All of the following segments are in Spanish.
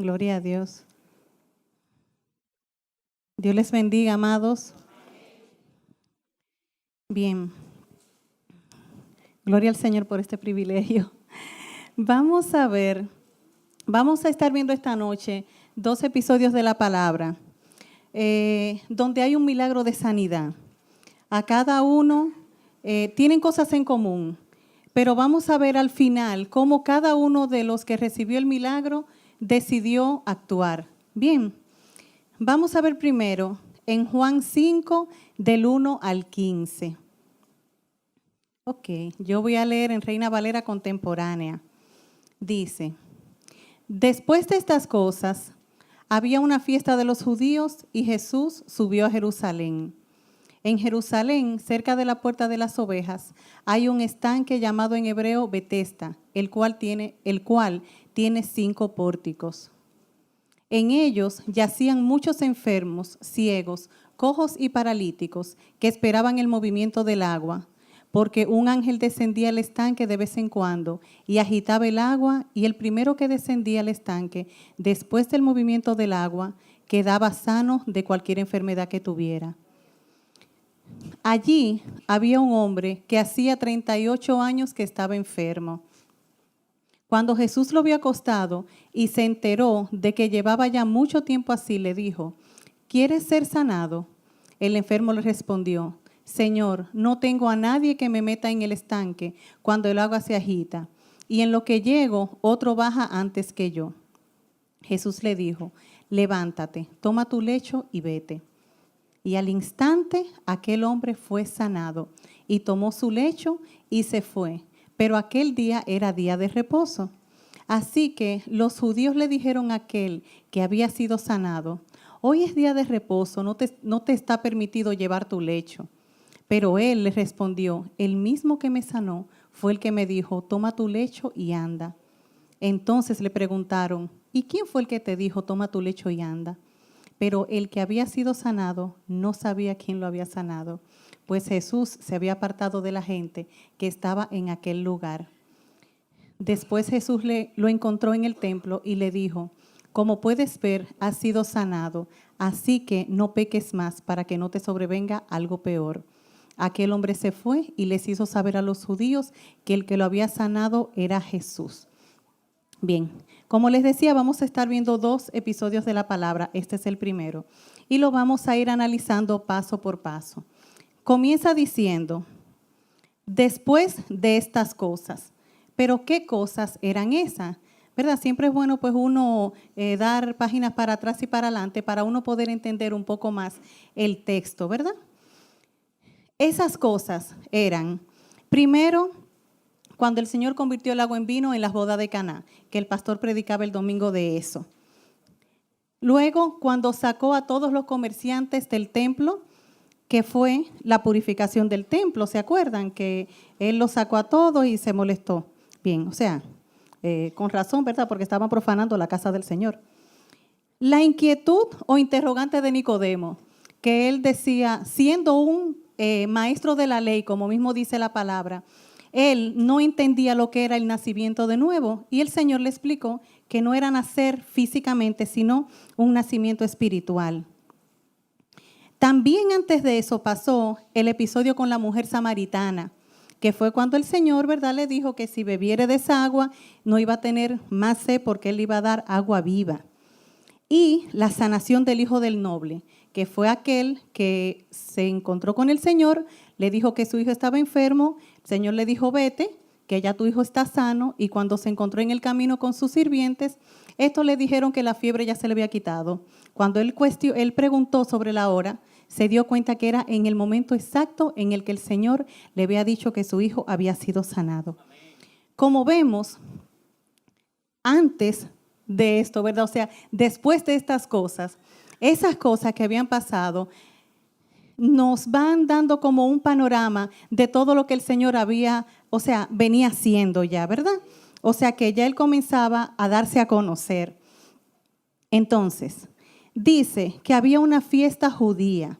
Gloria a Dios. Dios les bendiga, amados. Bien. Gloria al Señor por este privilegio. Vamos a estar viendo esta noche 2 episodios de la palabra, donde hay un milagro de sanidad. A cada uno tienen cosas en común, pero vamos a ver al final cómo cada uno de los que recibió el milagro decidió actuar. Bien, vamos a ver primero en Juan 5, del 1 al 15. Ok, yo voy a leer en Reina Valera Contemporánea. Dice: después de estas cosas, había una fiesta de los judíos y Jesús subió a Jerusalén. En Jerusalén, cerca de la puerta de las ovejas, hay un estanque llamado en hebreo Betesda, el cual tiene 5 pórticos. En ellos yacían muchos enfermos, ciegos, cojos y paralíticos, que esperaban el movimiento del agua, porque un ángel descendía al estanque de vez en cuando y agitaba el agua, y el primero que descendía al estanque, después del movimiento del agua, quedaba sano de cualquier enfermedad que tuviera. Allí había un hombre que hacía 38 años que estaba enfermo. Cuando Jesús lo vio acostado y se enteró de que llevaba ya mucho tiempo así, le dijo: ¿quieres ser sanado? El enfermo le respondió: Señor, no tengo a nadie que me meta en el estanque cuando el agua se agita, y en lo que llego, otro baja antes que yo. Jesús le dijo: levántate, toma tu lecho y vete. Y al instante aquel hombre fue sanado y tomó su lecho y se fue. Pero aquel día era día de reposo. Así que los judíos le dijeron a aquel que había sido sanado: hoy es día de reposo, no te está permitido llevar tu lecho. Pero él le respondió: el mismo que me sanó fue el que me dijo: toma tu lecho y anda. Entonces le preguntaron: ¿y quién fue el que te dijo: toma tu lecho y anda? Pero el que había sido sanado no sabía quién lo había sanado, pues Jesús se había apartado de la gente que estaba en aquel lugar. Después Jesús lo encontró en el templo y le dijo: como puedes ver, has sido sanado, así que no peques más para que no te sobrevenga algo peor. Aquel hombre se fue y les hizo saber a los judíos que el que lo había sanado era Jesús. Bien, como les decía, vamos a estar viendo 2 episodios de la palabra. Este es el primero y lo vamos a ir analizando paso por paso. Comienza diciendo: después de estas cosas. Pero ¿qué cosas eran esas? ¿Verdad? Siempre es bueno pues uno dar páginas para atrás y para adelante para uno poder entender un poco más el texto, ¿verdad? Esas cosas eran, primero, cuando el Señor convirtió el agua en vino en las bodas de Caná, que el pastor predicaba el domingo de eso. Luego, cuando sacó a todos los comerciantes del templo, que fue la purificación del templo, ¿se acuerdan? Que Él los sacó a todos y se molestó. Bien, o sea, con razón, ¿verdad? Porque estaban profanando la casa del Señor. La inquietud o interrogante de Nicodemo, que él decía, siendo un maestro de la ley, como mismo dice la palabra, él no entendía lo que era el nacimiento de nuevo, y el Señor le explicó que no era nacer físicamente, sino un nacimiento espiritual. También antes de eso pasó el episodio con la mujer samaritana, que fue cuando el Señor, ¿verdad?, le dijo que si bebiere de esa agua no iba a tener más sed porque Él iba a dar agua viva. Y la sanación del hijo del noble, que fue aquel que se encontró con el Señor, le dijo que su hijo estaba enfermo, el Señor le dijo: vete, que ya tu hijo está sano, y cuando se encontró en el camino con sus sirvientes, estos le dijeron que la fiebre ya se le había quitado. Cuando él preguntó sobre la hora, se dio cuenta que era en el momento exacto en el que el Señor le había dicho que su hijo había sido sanado. Como vemos, antes de esto, ¿verdad? O sea, después de estas cosas, esas cosas que habían pasado, nos van dando como un panorama de todo lo que el Señor venía haciendo ya, ¿verdad? O sea, que ya Él comenzaba a darse a conocer. Entonces, dice que había una fiesta judía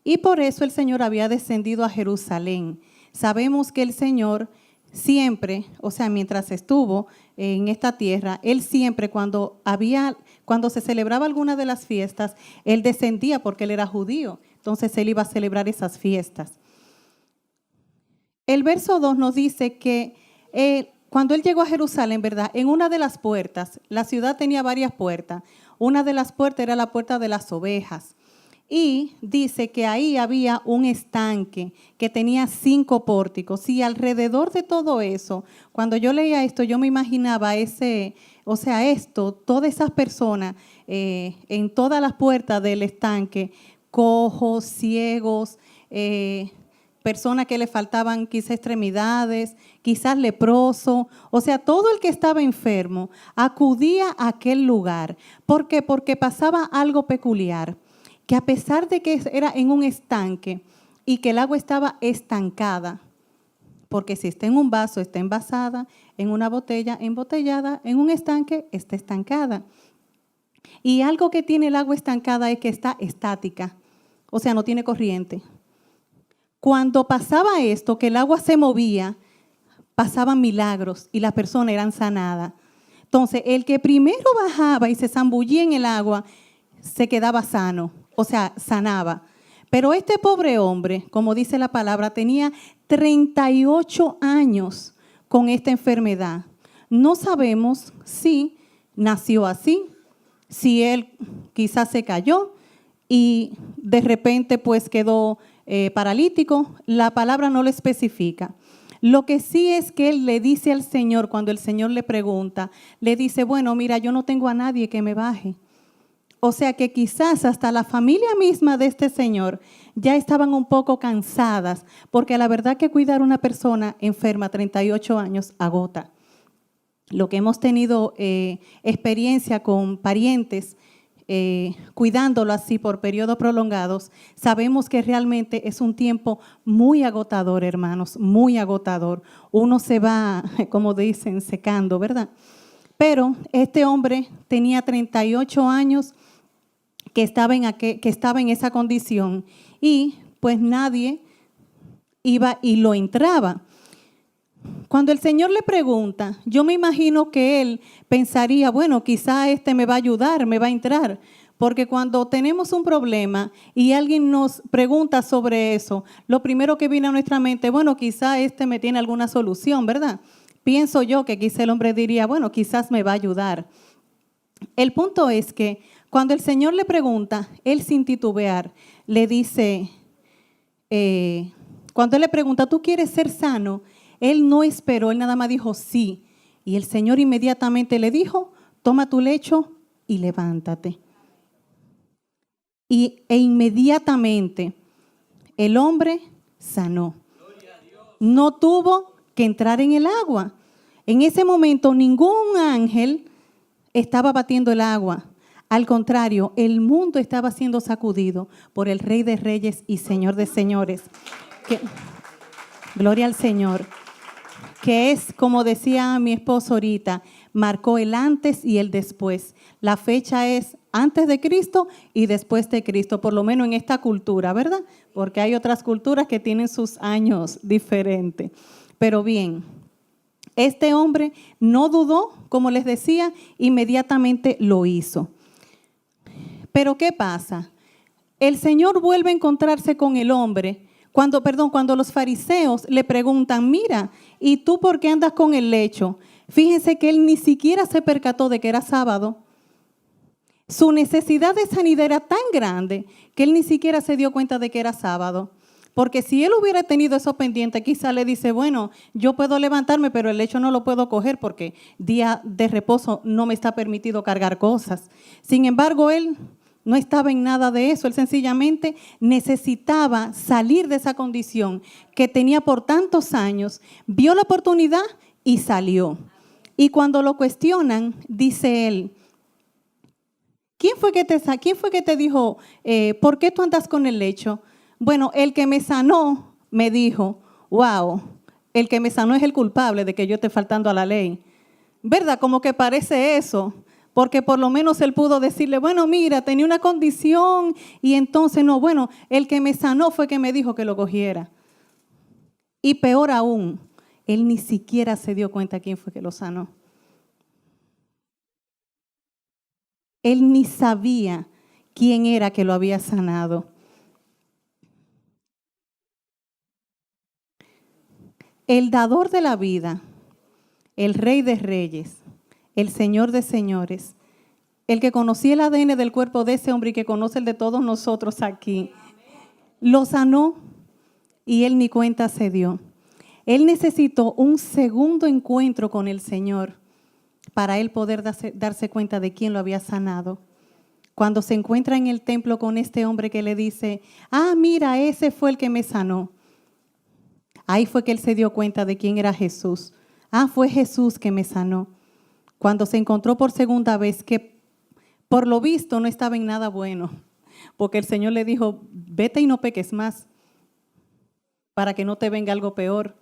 y por eso el Señor había descendido a Jerusalén. Sabemos que el Señor siempre, o sea, mientras estuvo en esta tierra, él siempre cuando se celebraba alguna de las fiestas, él descendía porque él era judío, entonces él iba a celebrar esas fiestas. El verso 2 nos dice que cuando él llegó a Jerusalén, ¿verdad? En una de las puertas, la ciudad tenía varias puertas, una de las puertas era la puerta de las ovejas. Y dice que ahí había un estanque que tenía 5 pórticos. Y alrededor de todo eso, cuando yo leía esto, yo me imaginaba todas esas personas en todas las puertas del estanque, cojos, ciegos, personas que le faltaban quizás extremidades, quizás leproso, o sea, todo el que estaba enfermo acudía a aquel lugar. ¿Por qué? Porque pasaba algo peculiar, que a pesar de que era en un estanque y que el agua estaba estancada, porque si está en un vaso, está envasada, en una botella, embotellada, en un estanque, está estancada. Y algo que tiene el agua estancada es que está estática, o sea, no tiene corriente. Cuando pasaba esto, que el agua se movía, pasaban milagros y las personas eran sanadas. Entonces, el que primero bajaba y se zambullía en el agua, se quedaba sano, o sea, sanaba. Pero este pobre hombre, como dice la palabra, tenía 38 años con esta enfermedad. No sabemos si nació así, si él quizás se cayó y de repente pues quedó paralítico. La palabra no lo especifica. Lo que sí es que él le dice al Señor, cuando el Señor le pregunta, le dice, bueno, mira, yo no tengo a nadie que me baje. O sea que quizás hasta la familia misma de este señor ya estaban un poco cansadas, porque la verdad que cuidar a una persona enferma 38 años agota. Lo que hemos tenido experiencia con parientes cuidándolo así por periodos prolongados, sabemos que realmente es un tiempo muy agotador, hermanos, muy agotador. Uno se va, como dicen, secando, ¿verdad? Pero este hombre tenía 38 años que estaba en esa condición y pues nadie iba y lo entraba. Cuando el Señor le pregunta, yo me imagino que él pensaría, bueno, quizá este me va a ayudar, me va a entrar. Porque cuando tenemos un problema y alguien nos pregunta sobre eso, lo primero que viene a nuestra mente, bueno, quizá este me tiene alguna solución, ¿verdad? Pienso yo que quizá el hombre diría, bueno, quizás me va a ayudar. El punto es que cuando el Señor le pregunta, él sin titubear, le dice, cuando él le pregunta, ¿tú quieres ser sano? Él no esperó, él nada más dijo sí. Y el Señor inmediatamente le dijo, toma tu lecho y levántate. E inmediatamente el hombre sanó. No tuvo que entrar en el agua. En ese momento ningún ángel estaba batiendo el agua. Al contrario, el mundo estaba siendo sacudido por el Rey de Reyes y Señor de Señores. Gloria al Señor. Que es, como decía mi esposo ahorita, marcó el antes y el después. La fecha es antes de Cristo y después de Cristo, por lo menos en esta cultura, ¿verdad? Porque hay otras culturas que tienen sus años diferentes. Pero bien, este hombre no dudó, como les decía, inmediatamente lo hizo. Pero ¿qué pasa? El Señor vuelve a encontrarse con el hombre cuando los fariseos le preguntan, mira, ¿y tú por qué andas con el lecho? Fíjense que él ni siquiera se percató de que era sábado. Su necesidad de sanidad era tan grande que él ni siquiera se dio cuenta de que era sábado. Porque si él hubiera tenido eso pendiente, quizá le dice, bueno, yo puedo levantarme, pero el lecho no lo puedo coger porque día de reposo no me está permitido cargar cosas. Sin embargo, él no estaba en nada de eso, él sencillamente necesitaba salir de esa condición que tenía por tantos años, vio la oportunidad y salió. Y cuando lo cuestionan, dice él, ¿quién fue que te dijo, por qué tú andas con el lecho? Bueno, el que me sanó me dijo, wow, el que me sanó es el culpable de que yo esté faltando a la ley. ¿Verdad? Como que parece eso. Porque por lo menos él pudo decirle, bueno, mira, tenía una condición y entonces no, bueno, el que me sanó fue que me dijo que lo cogiera. Y peor aún, él ni siquiera se dio cuenta quién fue que lo sanó. Él ni sabía quién era que lo había sanado. El dador de la vida, el Rey de Reyes, el Señor de Señores, el que conocía el ADN del cuerpo de ese hombre y que conoce el de todos nosotros aquí, lo sanó y él ni cuenta se dio. Él necesitó un segundo encuentro con el Señor para él poder darse cuenta de quién lo había sanado. Cuando se encuentra en el templo con este hombre que le dice, mira, ese fue el que me sanó. Ahí fue que él se dio cuenta de quién era Jesús. Fue Jesús que me sanó. Cuando se encontró por segunda vez que por lo visto no estaba en nada bueno, porque el Señor le dijo, vete y no peques más para que no te venga algo peor.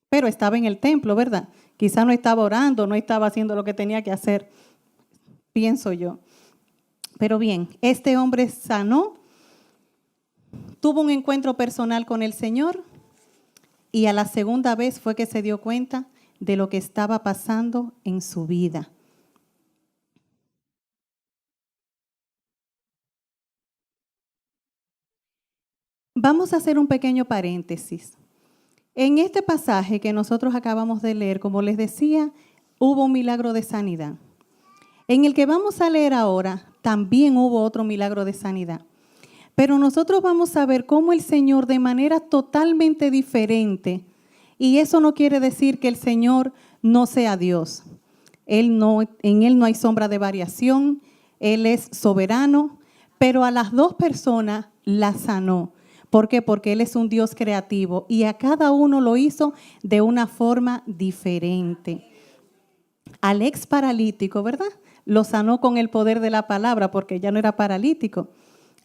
Pero estaba en el templo, ¿verdad? Quizá no estaba orando, no estaba haciendo lo que tenía que hacer, pienso yo. Pero bien, este hombre sanó, tuvo un encuentro personal con el Señor y a la segunda vez fue que se dio cuenta de lo que estaba pasando en su vida. Vamos a hacer un pequeño paréntesis. En este pasaje que nosotros acabamos de leer, como les decía, hubo un milagro de sanidad. En el que vamos a leer ahora, también hubo otro milagro de sanidad. Pero nosotros vamos a ver cómo el Señor de manera totalmente diferente, y eso no quiere decir que el Señor no sea Dios. En Él no hay sombra de variación, Él es soberano, pero a las dos personas las sanó. ¿Por qué? Porque Él es un Dios creativo y a cada uno lo hizo de una forma diferente. Al ex paralítico, ¿verdad? Lo sanó con el poder de la palabra, porque ya no era paralítico.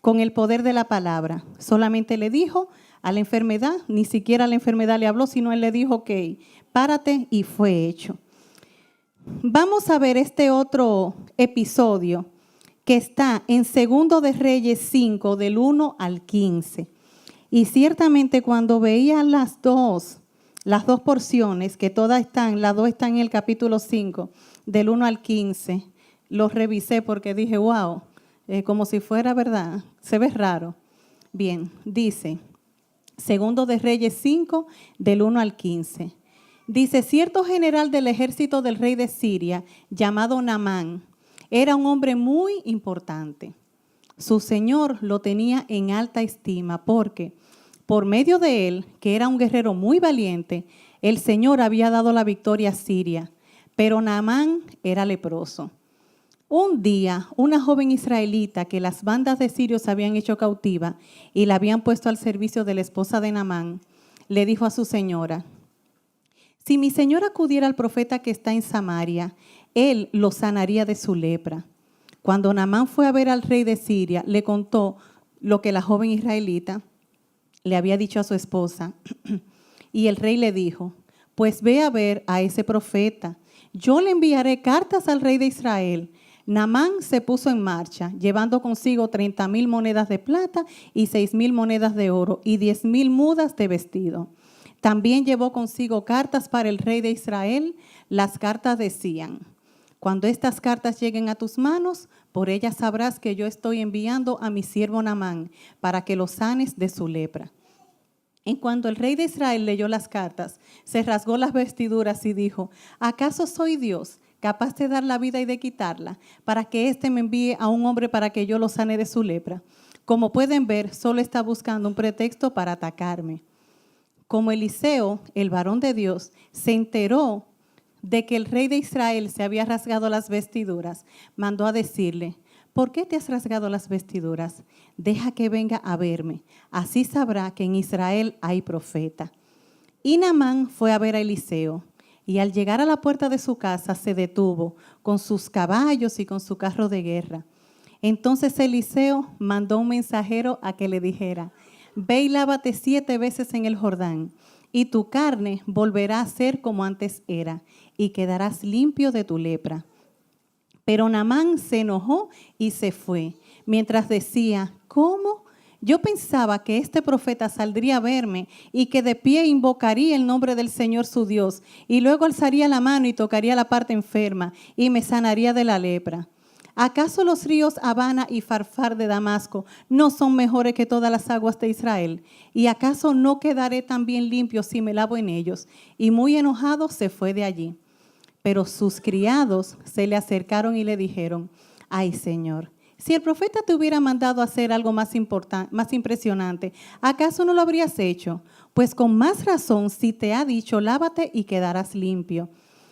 Con el poder de la palabra. Solamente le dijo a la enfermedad, ni siquiera a la enfermedad le habló, sino él le dijo, ok, párate, y fue hecho. Vamos a ver este otro episodio que está en 2 de Reyes 5, del 1 al 15. Y ciertamente cuando veía las dos porciones, que las dos están en el capítulo 5, del 1 al 15, los revisé porque dije, wow, como si fuera verdad, se ve raro. Bien, dice, 2 de Reyes 5, del 1 al 15. Dice, cierto general del ejército del rey de Siria, llamado Naamán, era un hombre muy importante. Su señor lo tenía en alta estima porque, por medio de él, que era un guerrero muy valiente, el Señor había dado la victoria a Siria, pero Naamán era leproso. Un día, una joven israelita que las bandas de sirios habían hecho cautiva y la habían puesto al servicio de la esposa de Naamán, le dijo a su señora, si mi señor acudiera al profeta que está en Samaria, él lo sanaría de su lepra. Cuando Naamán fue a ver al rey de Siria, le contó lo que la joven israelita le había dicho a su esposa. Y el rey le dijo, pues ve a ver a ese profeta. Yo le enviaré cartas al rey de Israel. Naamán se puso en marcha, llevando consigo 30,000 monedas de plata y 6,000 monedas de oro y 10,000 mudas de vestido. También llevó consigo cartas para el rey de Israel. Las cartas decían, cuando estas cartas lleguen a tus manos, por ellas sabrás que yo estoy enviando a mi siervo Naamán para que lo sanes de su lepra. En cuanto el rey de Israel leyó las cartas, se rasgó las vestiduras y dijo, ¿acaso soy Dios, capaz de dar la vida y de quitarla, para que éste me envíe a un hombre para que yo lo sane de su lepra? Como pueden ver, solo está buscando un pretexto para atacarme. Como Eliseo, el varón de Dios, se enteró de que el rey de Israel se había rasgado las vestiduras, mandó a decirle, ¿por qué te has rasgado las vestiduras? Deja que venga a verme, así sabrá que en Israel hay profeta. Y Naamán fue a ver a Eliseo, y al llegar a la puerta de su casa se detuvo con sus caballos y con su carro de guerra. Entonces Eliseo mandó un mensajero a que le dijera, ve y lávate 7 veces en el Jordán, y tu carne volverá a ser como antes era, y quedarás limpio de tu lepra. Pero Naamán se enojó y se fue, mientras decía, ¿cómo? yo pensaba que este profeta saldría a verme y que de pie invocaría el nombre del Señor su Dios y luego alzaría la mano y tocaría la parte enferma y me sanaría de la lepra. ¿Acaso los ríos Habana y Farfar de Damasco no son mejores que todas las aguas de Israel? ¿Y acaso no quedaré también limpio si me lavo en ellos? Y muy enojado se fue de allí. Pero sus criados se le acercaron y le dijeron, ay Señor, si el profeta te hubiera mandado a hacer algo más importante, más impresionante, ¿acaso no lo habrías hecho? Pues con más razón si te ha dicho, lávate y quedarás limpio.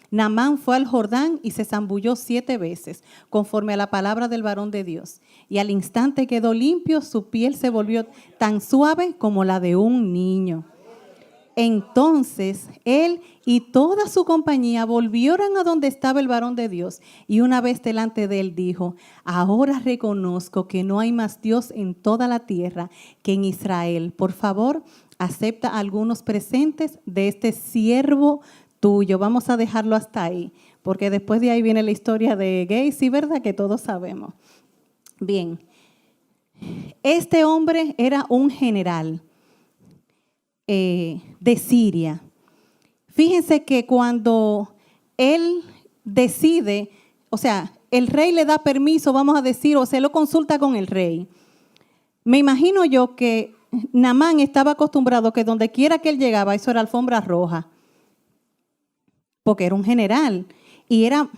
Naamán fue al Jordán y se zambulló 7 veces, conforme a la palabra del varón de Dios. Y al instante quedó limpio, su piel se volvió tan suave como la de un niño. Entonces él y toda su compañía volvieron a donde estaba el varón de Dios. Y una vez delante de él dijo, ahora reconozco que no hay más Dios en toda la tierra que en Israel. Por favor, acepta algunos presentes de este siervo tuyo. Vamos a dejarlo hasta ahí, porque después de ahí viene la historia de Gehazi, ¿verdad? Que todos sabemos. Bien, este hombre era un general de Siria. Fíjense que cuando él decide, o sea, el rey le da permiso, vamos a decir, o se lo consulta con el rey. Me imagino yo que Naamán estaba acostumbrado que donde quiera que él llegaba, eso era alfombra roja, porque era un general y era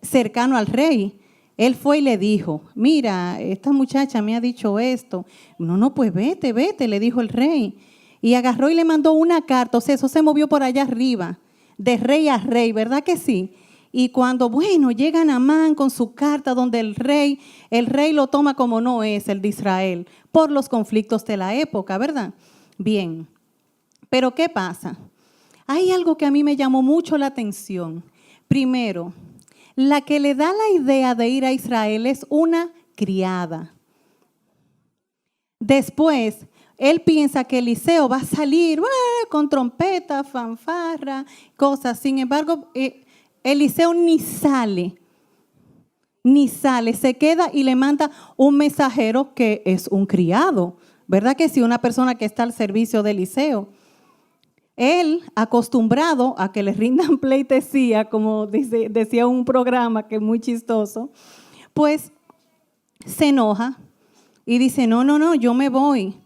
cercano al rey. Él fue y le dijo, mira, esta muchacha me ha dicho esto. No, pues vete, le dijo el rey. Y agarró y le mandó una carta, o sea, eso se movió por allá arriba, de rey a rey, ¿verdad que sí? Y cuando, llega Naamán con su carta donde el rey lo toma como no es el de Israel, por los conflictos de la época, ¿verdad? Bien, pero ¿qué pasa? Hay algo que a mí me llamó mucho la atención. Primero, la que le da la idea de ir a Israel es una criada. Después, él piensa que Eliseo va a salir con trompeta, fanfarra, cosas. Sin embargo, Eliseo ni sale, se queda y le manda un mensajero que es un criado. ¿Verdad que sí? Una persona que está al servicio de Eliseo. Él, acostumbrado a que le rindan pleitesía, como decía un programa que es muy chistoso, pues se enoja y dice, no, yo me voy.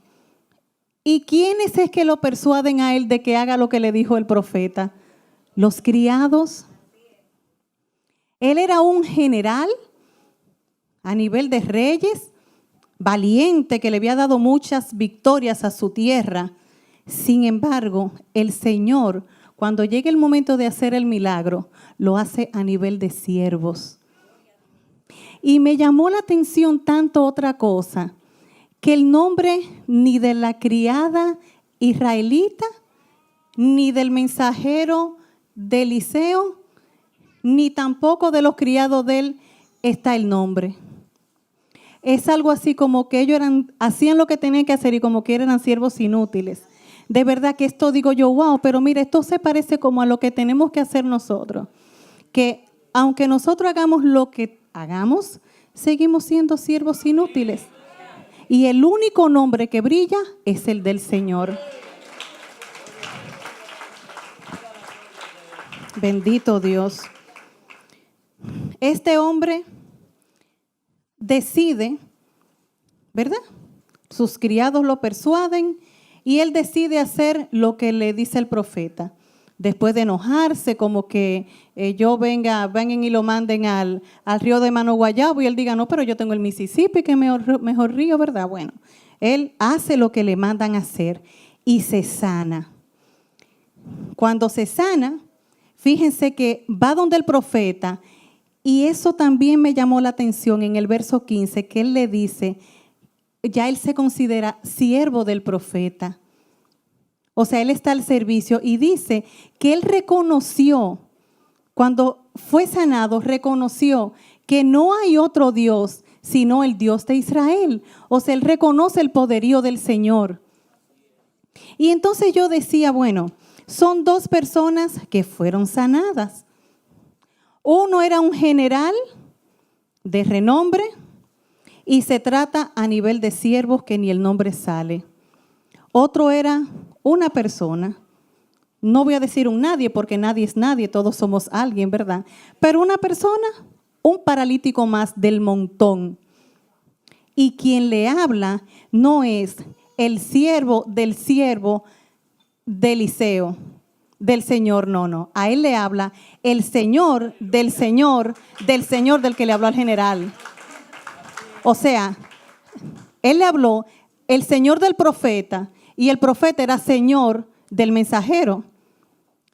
¿Y quiénes es que lo persuaden a él de que haga lo que le dijo el profeta? Los criados. Él era un general a nivel de reyes, valiente, que le había dado muchas victorias a su tierra. Sin embargo, el Señor, cuando llegue el momento de hacer el milagro, lo hace a nivel de siervos. Y me llamó la atención tanto otra cosa, que el nombre ni de la criada israelita, ni del mensajero de Eliseo, ni tampoco de los criados de él está el nombre. Es algo así como que ellos hacían lo que tenían que hacer y como que eran siervos inútiles. De verdad que esto digo yo, wow, pero mira, esto se parece como a lo que tenemos que hacer nosotros. Que aunque nosotros hagamos lo que hagamos, seguimos siendo siervos inútiles. Y el único nombre que brilla es el del Señor. Bendito Dios. Este hombre decide, ¿verdad? Sus criados lo persuaden y él decide hacer lo que le dice el profeta. Después de enojarse, como que vengan y lo manden al río de Mano Guayabo y él diga, no, pero yo tengo el Mississippi, que es mejor río, ¿verdad? Bueno, él hace lo que le mandan hacer y se sana. Cuando se sana, fíjense que va donde el profeta y eso también me llamó la atención en el verso 15, que él le dice, ya él se considera siervo del profeta. O sea, él está al servicio y dice que él reconoció, cuando fue sanado, reconoció que no hay otro Dios sino el Dios de Israel. O sea, él reconoce el poderío del Señor. Y entonces yo decía, bueno, son 2 personas que fueron sanadas. Uno era un general de renombre y se trata a nivel de siervos que ni el nombre sale. Otro era una persona. No voy a decir un nadie porque nadie es nadie, todos somos alguien, ¿verdad? Pero una persona, un paralítico más del montón. Y quien le habla no es el siervo de Eliseo, del Señor, no. A él le habla el Señor del del que le habló al general. O sea, él le habló el Señor del profeta y el profeta era Señor del mensajero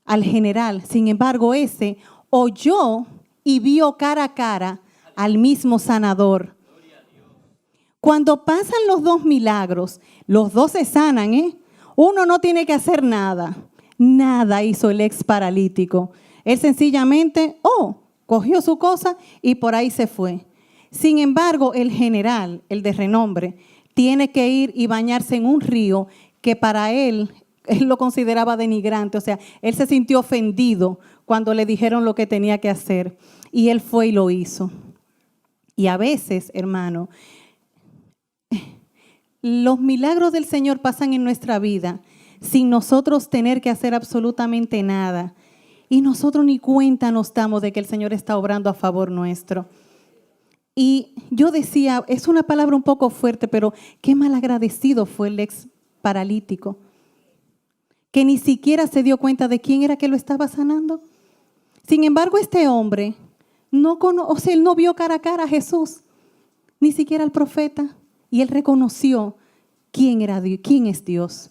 al general. Sin embargo, ese oyó y vio cara a cara al mismo sanador. Cuando pasan los dos milagros, los dos se sanan, Uno no tiene que hacer nada. Nada hizo el ex paralítico. Él sencillamente, cogió su cosa y por ahí se fue. Sin embargo, el general, el de renombre, tiene que ir y bañarse en un río que para él lo consideraba denigrante. O sea, él se sintió ofendido cuando le dijeron lo que tenía que hacer. Y él fue y lo hizo. Y a veces, hermano, los milagros del Señor pasan en nuestra vida sin nosotros tener que hacer absolutamente nada. Y nosotros ni cuenta nos damos de que el Señor está obrando a favor nuestro. Y yo decía, es una palabra un poco fuerte, pero qué malagradecido fue el ex paralítico, que ni siquiera se dio cuenta de quién era que lo estaba sanando. Sin embargo, este hombre él no vio cara a cara a Jesús, ni siquiera al profeta, y él reconoció quién es Dios.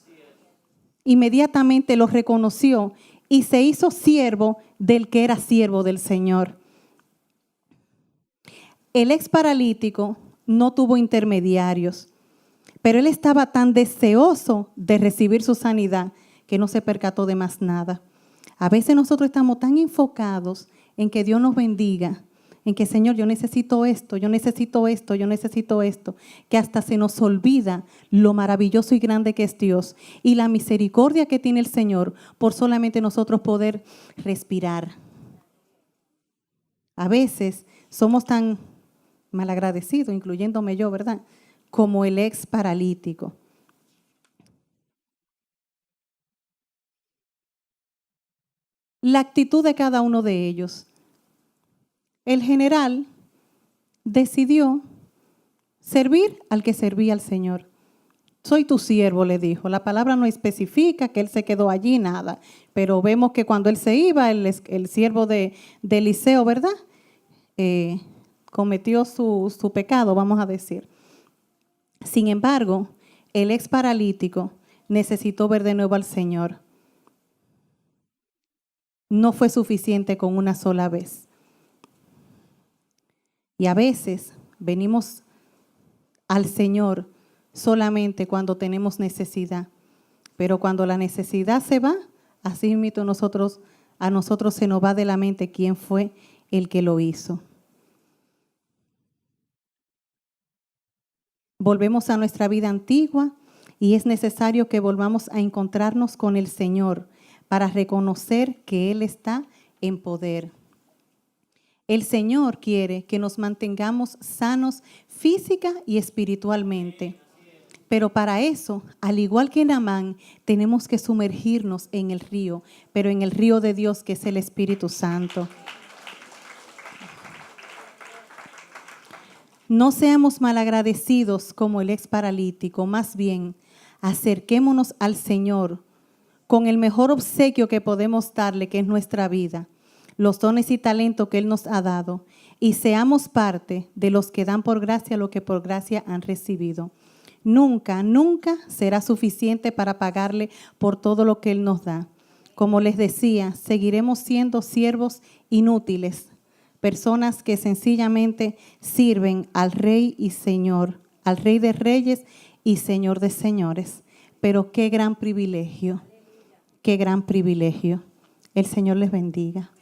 Inmediatamente lo reconoció y se hizo siervo del que era siervo del Señor. El ex paralítico no tuvo intermediarios, pero él estaba tan deseoso de recibir su sanidad que no se percató de más nada. A veces nosotros estamos tan enfocados en que Dios nos bendiga, en que Señor, yo necesito esto, yo necesito esto, yo necesito esto, que hasta se nos olvida lo maravilloso y grande que es Dios y la misericordia que tiene el Señor por solamente nosotros poder respirar. A veces somos tan malagradecidos, incluyéndome yo, ¿verdad?, como el ex paralítico. La actitud de cada uno de ellos. El general decidió servir al que servía al Señor. Soy tu siervo, le dijo. La palabra no especifica que él se quedó allí, nada. Pero vemos que cuando él se iba, el siervo de Eliseo, ¿verdad?, cometió su pecado, vamos a decir. Sin embargo, el ex paralítico necesitó ver de nuevo al Señor. No fue suficiente con una sola vez. Y a veces venimos al Señor solamente cuando tenemos necesidad. Pero cuando la necesidad se va, así mismo a nosotros se nos va de la mente quién fue el que lo hizo. Volvemos a nuestra vida antigua y es necesario que volvamos a encontrarnos con el Señor para reconocer que Él está en poder. El Señor quiere que nos mantengamos sanos física y espiritualmente. Pero para eso, al igual que Naamán, tenemos que sumergirnos en el río, pero en el río de Dios que es el Espíritu Santo. No seamos malagradecidos como el ex paralítico, más bien acerquémonos al Señor con el mejor obsequio que podemos darle, que es nuestra vida, los dones y talentos que Él nos ha dado, y seamos parte de los que dan por gracia lo que por gracia han recibido. Nunca, nunca será suficiente para pagarle por todo lo que Él nos da. Como les decía, seguiremos siendo siervos inútiles, personas que sencillamente sirven al Rey y Señor, al Rey de Reyes y Señor de Señores. Pero qué gran privilegio, qué gran privilegio. El Señor les bendiga.